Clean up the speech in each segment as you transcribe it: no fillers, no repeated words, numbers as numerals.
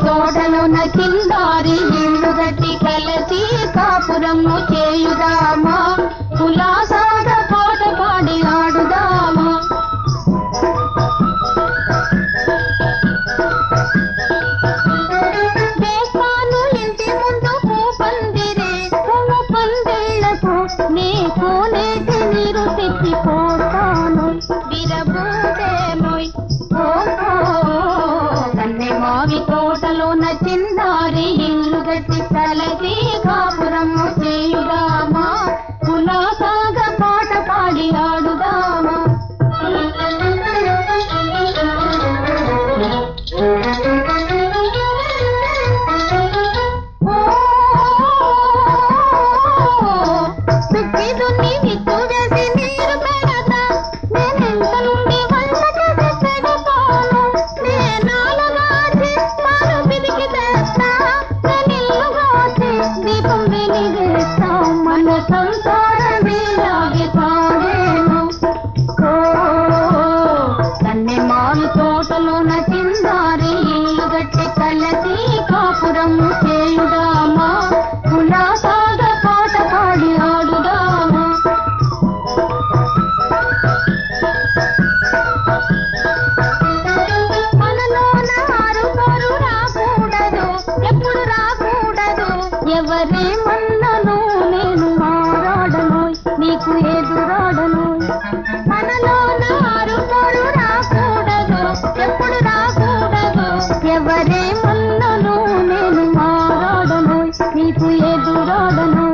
తోటలోన కిందారి ఇల్లు గట్టి కలసి కాపురము చేయుదామా కులాసాగా పాట పాడి ఆడుదామా వేస్తాను ఇంటి ముందు పూపందిరే పువ్వు పందిళ్లకు నీ కోనేటి నీరు తెచ్చిపోతాను విరబూదేమోయ్ మావి తోటలోన చిన్నారి ఇల్లు గట్టి కలసి కాపురము చేయుదామా కులాసాగా పాట పాడి ఆడుదామా సుక్కిదున్ని విత్తు వేసి నీరు పెడతా నేనెంత నుండి వంట చేసి పెడతాను నేనాలగాచి పాలు పిదికి తెస్తా నేనిల్లుగాచి దీపం వెలిగిస్తా మన సంసారమే లాగితానేను తన్నే మావి తోటలోన చిందారి ఇల్లు గట్టి కలసి కాపురము చేయుదామా కులాసాగా పాట పాడి ఆడుదామా మనలోన ఆరుకోరు రాకూడదు ఎప్పుడు రాకూడదు ఎవరేమన్నను నేను మారాడను నీకు ఎదురాడను మనలోన ఆరుకోరు రాకూడదు ఎప్పుడు రాకూడదు ఎవరేమన్నను నేను మారాడను నీకు ఎదురాడను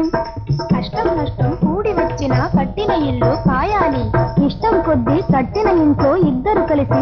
కష్టం నష్టం కూడి వచ్చిన కట్టిన ఇల్లు కాయాలి ఇష్టం కొద్దీ కట్టిన ఇంట్లో ఇద్దరు కలిసి